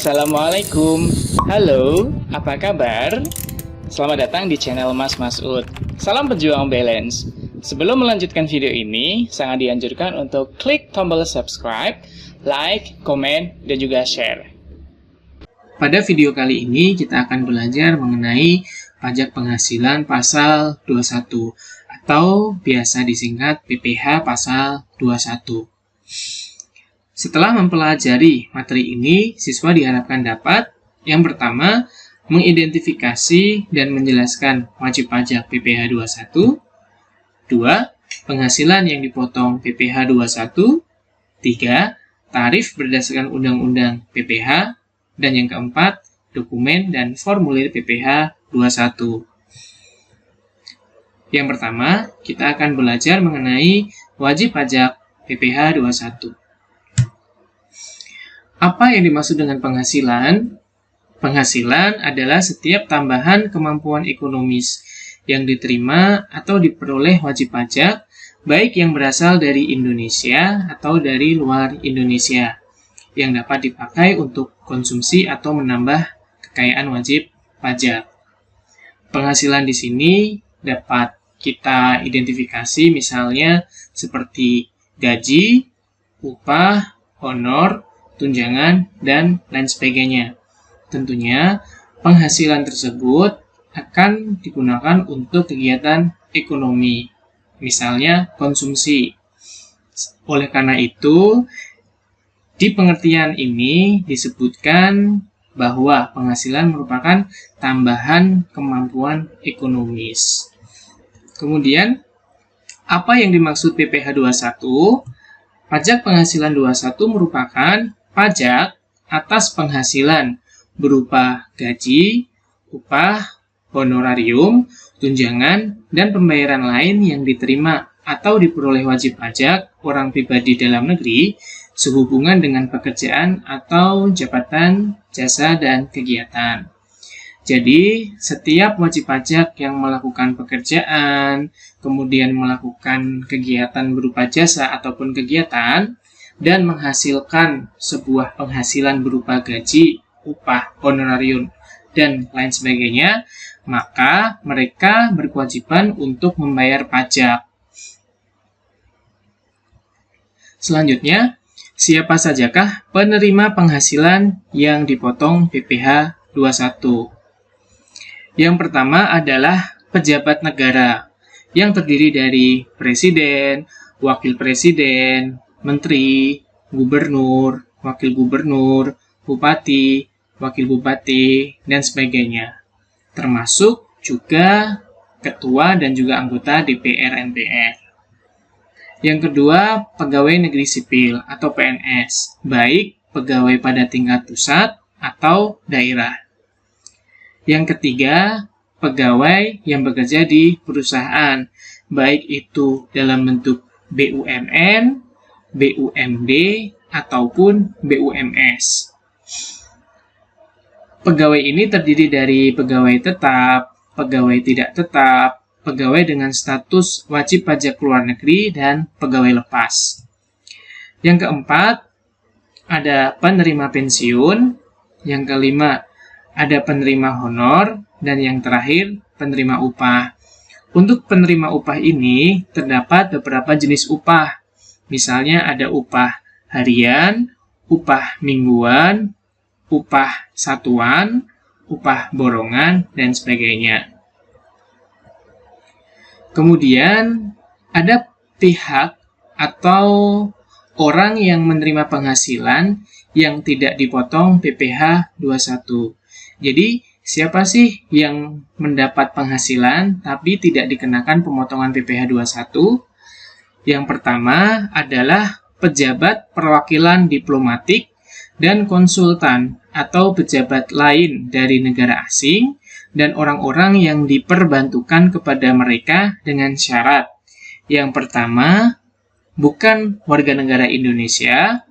Assalamualaikum. Halo, apa kabar? Selamat datang di channel Mas Masud. Salam pejuang balance. Sebelum melanjutkan video ini, sangat dianjurkan untuk klik tombol subscribe, like, komen, dan juga share. Pada video kali ini, kita akan belajar mengenai pajak penghasilan pasal 21 atau biasa disingkat PPh pasal 21. Setelah mempelajari materi ini, siswa diharapkan dapat yang pertama, mengidentifikasi dan menjelaskan wajib pajak PPh 21. 2. Penghasilan yang dipotong PPh 21. 3. Tarif berdasarkan Undang-Undang PPh. Dan yang keempat, dokumen dan formulir PPh 21. Yang pertama, kita akan belajar mengenai wajib pajak PPh 21. Apa yang dimaksud dengan penghasilan? Penghasilan adalah setiap tambahan kemampuan ekonomis yang diterima atau diperoleh wajib pajak, baik yang berasal dari Indonesia atau dari luar Indonesia, yang dapat dipakai untuk konsumsi atau menambah kekayaan wajib pajak. Penghasilan di sini dapat kita identifikasi misalnya seperti gaji, upah, honor, tunjangan, dan lain sebagainya. Tentunya, penghasilan tersebut akan digunakan untuk kegiatan ekonomi, misalnya konsumsi. Oleh karena itu, di pengertian ini disebutkan bahwa penghasilan merupakan tambahan kemampuan ekonomis. Kemudian, apa yang dimaksud PPh 21? Pajak penghasilan 21 merupakan pajak atas penghasilan berupa gaji, upah, honorarium, tunjangan, dan pembayaran lain yang diterima atau diperoleh wajib pajak orang pribadi dalam negeri sehubungan dengan pekerjaan atau jabatan, jasa, dan kegiatan. Jadi, setiap wajib pajak yang melakukan pekerjaan, kemudian melakukan kegiatan berupa jasa ataupun kegiatan, dan menghasilkan sebuah penghasilan berupa gaji, upah, honorarium, dan lain sebagainya, maka mereka berkewajiban untuk membayar pajak. Selanjutnya, siapa sajakah penerima penghasilan yang dipotong PPh 21? Yang pertama adalah pejabat negara, yang terdiri dari presiden, wakil presiden, menteri, gubernur, wakil gubernur, bupati, wakil bupati, dan sebagainya. Termasuk juga ketua dan juga anggota DPR MPR. Yang kedua, pegawai negeri sipil atau PNS, baik pegawai pada tingkat pusat atau daerah. Yang ketiga, pegawai yang bekerja di perusahaan, baik itu dalam bentuk BUMN, BUMD, ataupun BUMS. Pegawai ini terdiri dari pegawai tetap, pegawai tidak tetap, pegawai dengan status wajib pajak luar negeri, dan pegawai lepas. Yang keempat, ada penerima pensiun. Yang kelima, ada penerima honor. Dan yang terakhir, penerima upah. Untuk penerima upah ini, terdapat beberapa jenis upah. Misalnya ada upah harian, upah mingguan, upah satuan, upah borongan, dan sebagainya. Kemudian, ada pihak atau orang yang menerima penghasilan yang tidak dipotong PPh 21. Jadi, siapa sih yang mendapat penghasilan tapi tidak dikenakan pemotongan PPh 21? Yang pertama adalah pejabat perwakilan diplomatik dan konsultan atau pejabat lain dari negara asing dan orang-orang yang diperbantukan kepada mereka dengan syarat. Yang pertama, bukan warga negara Indonesia.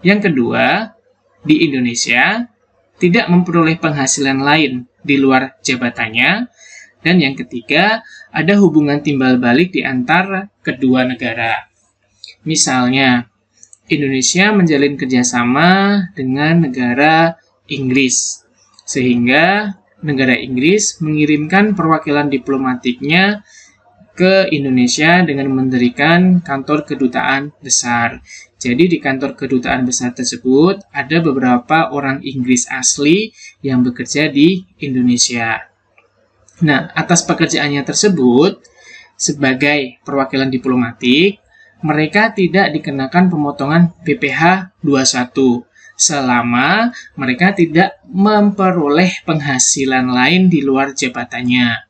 Yang kedua, di Indonesia tidak memperoleh penghasilan lain di luar jabatannya. Dan yang ketiga, ada hubungan timbal balik di antara kedua negara. Misalnya, Indonesia menjalin kerjasama dengan negara Inggris, sehingga negara Inggris mengirimkan perwakilan diplomatiknya ke Indonesia dengan mendirikan kantor kedutaan besar. Jadi di kantor kedutaan besar tersebut ada beberapa orang Inggris asli yang bekerja di Indonesia. Nah, atas pekerjaannya tersebut, sebagai perwakilan diplomatik, mereka tidak dikenakan pemotongan PPh 21 selama mereka tidak memperoleh penghasilan lain di luar jabatannya.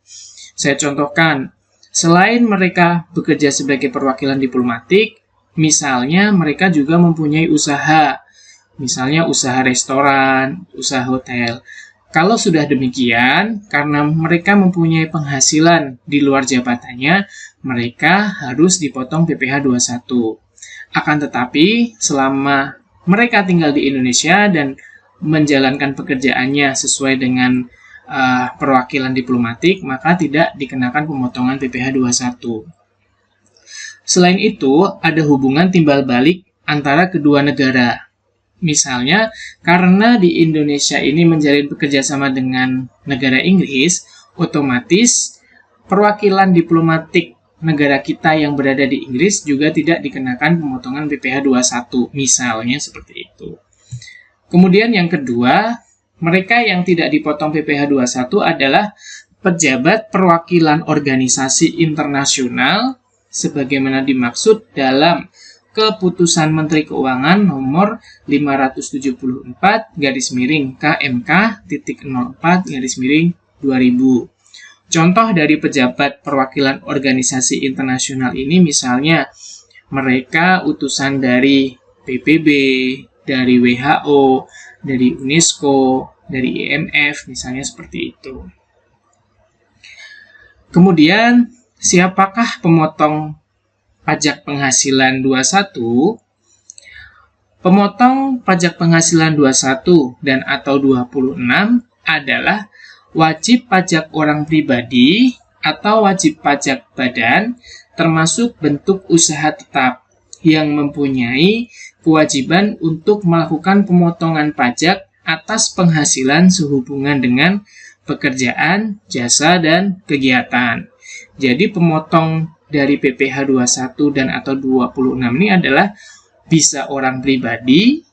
Saya contohkan, selain mereka bekerja sebagai perwakilan diplomatik, misalnya mereka juga mempunyai usaha, misalnya usaha restoran, usaha hotel. Kalau sudah demikian, karena mereka mempunyai penghasilan di luar jabatannya, mereka harus dipotong PPh 21. Akan tetapi, selama mereka tinggal di Indonesia dan menjalankan pekerjaannya sesuai dengan perwakilan diplomatik, maka tidak dikenakan pemotongan PPh 21. Selain itu, ada hubungan timbal balik antara kedua negara. Misalnya, karena di Indonesia ini menjalin bekerjasama dengan negara Inggris, otomatis perwakilan diplomatik negara kita yang berada di Inggris juga tidak dikenakan pemotongan PPh 21, misalnya seperti itu. Kemudian yang kedua, mereka yang tidak dipotong PPh 21 adalah pejabat perwakilan organisasi internasional sebagaimana dimaksud dalam Keputusan Menteri Keuangan nomor 574-KMK.04-2000. Contoh dari pejabat perwakilan organisasi internasional ini misalnya mereka utusan dari PBB, dari WHO, dari UNESCO, dari IMF, misalnya seperti itu. Kemudian, siapakah pemotong pajak penghasilan 21? Pemotong pajak penghasilan 21 dan atau 26 adalah wajib pajak orang pribadi atau wajib pajak badan termasuk bentuk usaha tetap yang mempunyai kewajiban untuk melakukan pemotongan pajak atas penghasilan sehubungan dengan pekerjaan, jasa, dan kegiatan. Jadi pemotong dari PPh 21 dan atau 26 ini adalah bisa orang pribadi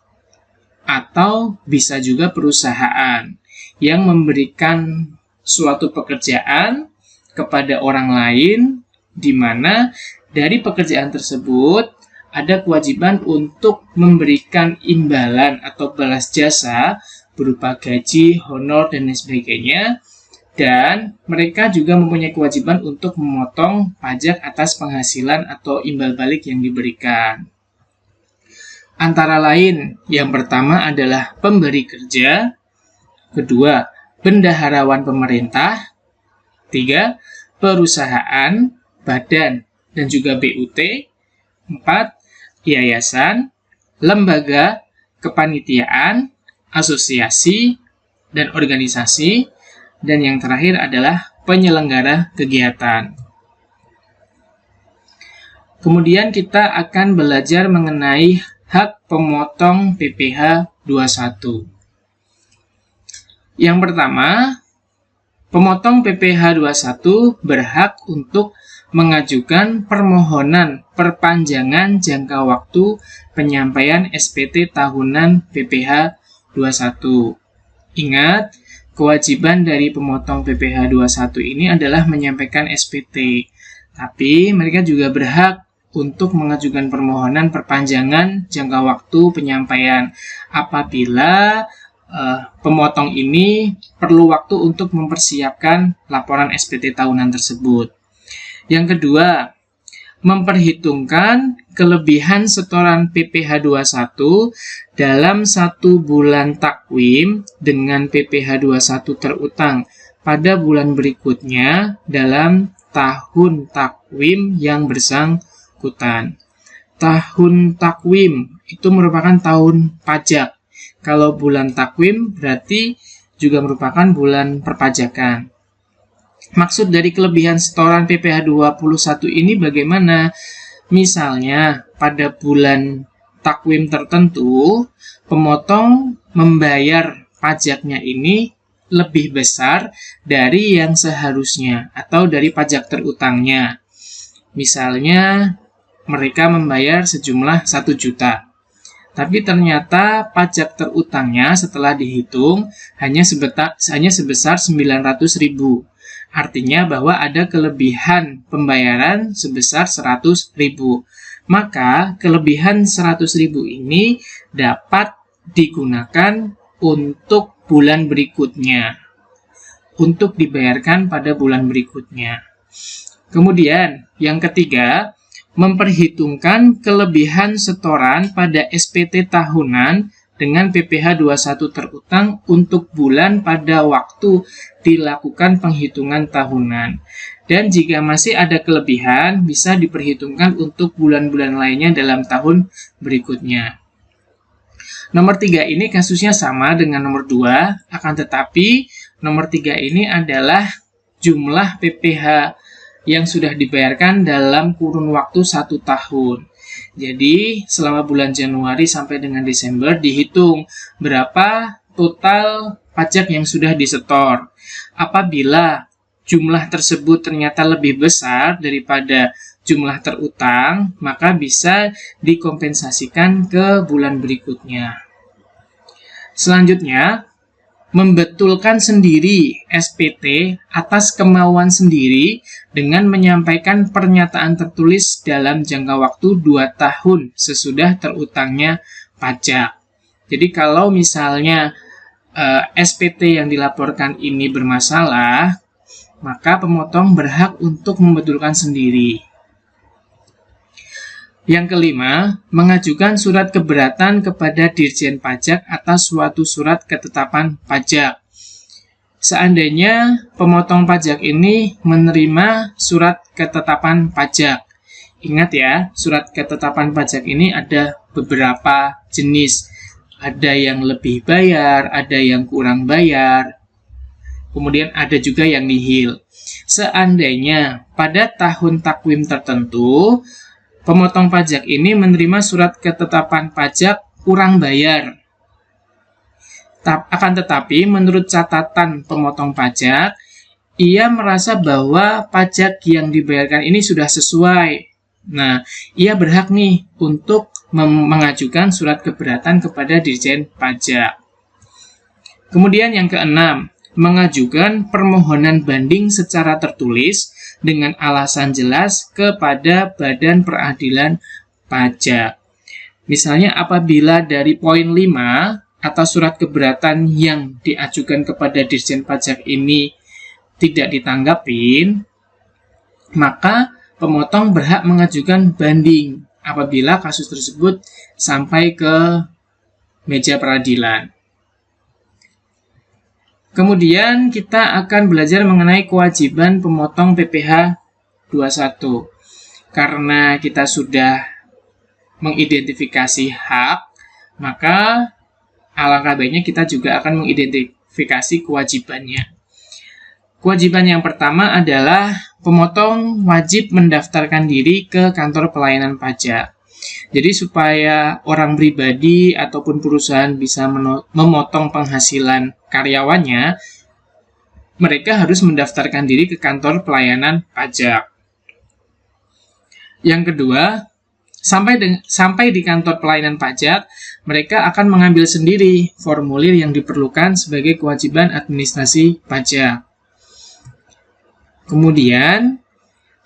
atau bisa juga perusahaan yang memberikan suatu pekerjaan kepada orang lain di mana dari pekerjaan tersebut ada kewajiban untuk memberikan imbalan atau balas jasa berupa gaji, honor, dan lain sebagainya. Dan mereka juga mempunyai kewajiban untuk memotong pajak atas penghasilan atau imbal balik yang diberikan. Antara lain, yang pertama adalah pemberi kerja, kedua, bendaharawan pemerintah, tiga, perusahaan, badan, dan juga BUT, empat, yayasan, lembaga, kepanitiaan, asosiasi, dan organisasi, dan yang terakhir adalah penyelenggara kegiatan. Kemudian kita akan belajar mengenai hak pemotong PPh 21. Yang pertama, pemotong PPh 21 berhak untuk mengajukan permohonan perpanjangan jangka waktu penyampaian SPT tahunan PPh 21. Ingat, kewajiban dari pemotong PPh 21 ini adalah menyampaikan SPT, tapi mereka juga berhak untuk mengajukan permohonan perpanjangan jangka waktu penyampaian apabila pemotong ini perlu waktu untuk mempersiapkan laporan SPT tahunan tersebut. Yang kedua, memperhitungkan kelebihan setoran PPh 21 dalam 1 bulan takwim dengan PPh 21 terutang pada bulan berikutnya dalam tahun takwim yang bersangkutan. Tahun takwim itu merupakan tahun pajak. Kalau bulan takwim berarti juga merupakan bulan perpajakan. Maksud dari kelebihan setoran PPh 21 ini bagaimana? Misalnya pada bulan takwim tertentu, pemotong membayar pajaknya ini lebih besar dari yang seharusnya atau dari pajak terutangnya. Misalnya, mereka membayar sejumlah 1 juta. Tapi ternyata pajak terutangnya setelah dihitung hanya sebesar 900.000. Artinya bahwa ada kelebihan pembayaran sebesar 100.000. Maka kelebihan 100.000 ini dapat digunakan untuk bulan berikutnya, untuk dibayarkan pada bulan berikutnya. Kemudian, yang ketiga, memperhitungkan kelebihan setoran pada SPT tahunan dengan PPh 21 terutang untuk bulan pada waktu dilakukan penghitungan tahunan. Dan jika masih ada kelebihan, bisa diperhitungkan untuk bulan-bulan lainnya dalam tahun berikutnya. Nomor 3 ini kasusnya sama dengan nomor 2, akan tetapi nomor 3 ini adalah jumlah PPh yang sudah dibayarkan dalam kurun waktu 1 tahun. Jadi, selama bulan Januari sampai dengan Desember dihitung berapa total pajak yang sudah disetor. Apabila jumlah tersebut ternyata lebih besar daripada jumlah terutang, maka bisa dikompensasikan ke bulan berikutnya. Selanjutnya, membetulkan sendiri SPT atas kemauan sendiri dengan menyampaikan pernyataan tertulis dalam jangka waktu 2 tahun sesudah terutangnya pajak. Jadi kalau misalnya SPT yang dilaporkan ini bermasalah, maka pemotong berhak untuk membetulkan sendiri. Yang kelima, mengajukan surat keberatan kepada Dirjen Pajak atas suatu surat ketetapan pajak. Seandainya pemotong pajak ini menerima surat ketetapan pajak. Ingat ya, surat ketetapan pajak ini ada beberapa jenis. Ada yang lebih bayar, ada yang kurang bayar. Kemudian ada juga yang nihil. Seandainya pada tahun takwim tertentu, pemotong pajak ini menerima surat ketetapan pajak kurang bayar. Akan tetapi, menurut catatan pemotong pajak, ia merasa bahwa pajak yang dibayarkan ini sudah sesuai. Nah, ia berhak nih untuk mengajukan surat keberatan kepada Dirjen Pajak. Kemudian yang keenam, mengajukan permohonan banding secara tertulis dengan alasan jelas kepada Badan Peradilan Pajak. Misalnya apabila dari poin 5 atas surat keberatan yang diajukan kepada Dirjen Pajak ini tidak ditanggapin, maka pemotong berhak mengajukan banding apabila kasus tersebut sampai ke meja peradilan. Kemudian kita akan belajar mengenai kewajiban pemotong PPh 21. Karena kita sudah mengidentifikasi hak, maka alangkah baiknya kita juga akan mengidentifikasi kewajibannya. Kewajiban yang pertama adalah pemotong wajib mendaftarkan diri ke kantor pelayanan pajak. Jadi supaya orang pribadi ataupun perusahaan bisa memotong penghasilan karyawannya, mereka harus mendaftarkan diri ke kantor pelayanan pajak. Yang kedua, sampai di kantor pelayanan pajak, mereka akan mengambil sendiri formulir yang diperlukan sebagai kewajiban administrasi pajak. Kemudian,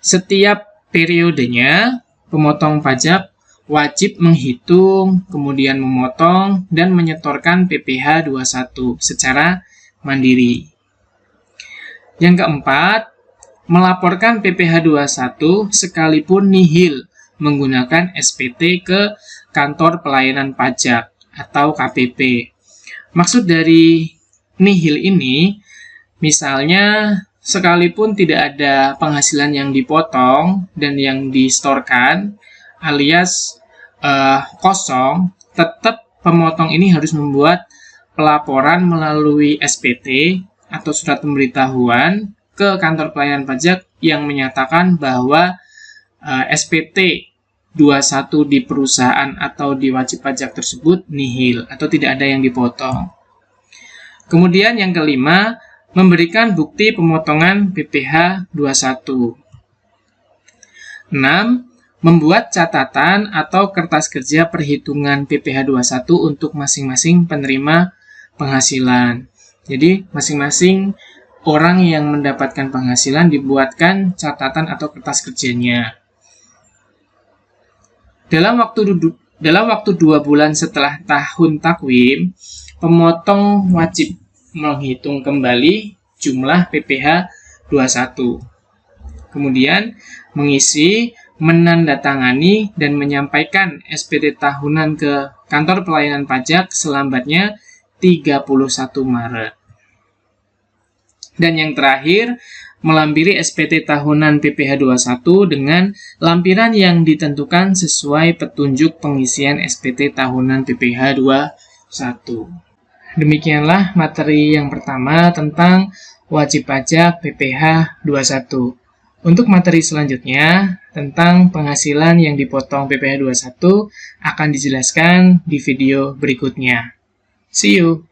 setiap periodenya, pemotong pajak wajib menghitung, kemudian memotong, dan menyetorkan PPh 21 secara mandiri. Yang keempat, melaporkan PPh 21 sekalipun nihil menggunakan SPT ke kantor pelayanan pajak atau KPP. Maksud dari nihil ini, misalnya sekalipun tidak ada penghasilan yang dipotong dan yang distorkan, alias kosong, tetap pemotong ini harus membuat pelaporan melalui SPT atau surat pemberitahuan ke kantor pelayanan pajak yang menyatakan bahwa SPT 21 di perusahaan atau di wajib pajak tersebut nihil atau tidak ada yang dipotong. Kemudian yang kelima, memberikan bukti pemotongan PPh 21. 6. Membuat catatan atau kertas kerja perhitungan PPh 21 untuk masing-masing penerima penghasilan. Jadi, masing-masing orang yang mendapatkan penghasilan dibuatkan catatan atau kertas kerjanya. Dalam waktu 2 bulan setelah tahun takwim, pemotong wajib menghitung kembali jumlah PPh 21. Kemudian mengisi, menandatangani, dan menyampaikan SPT tahunan ke kantor pelayanan pajak selambatnya 31 Maret. Dan yang terakhir, melampiri SPT tahunan PPh 21 dengan lampiran yang ditentukan sesuai petunjuk pengisian SPT tahunan PPh 21. Demikianlah materi yang pertama tentang wajib pajak PPh 21. Untuk materi selanjutnya, tentang penghasilan yang dipotong PPh 21 akan dijelaskan di video berikutnya. See you!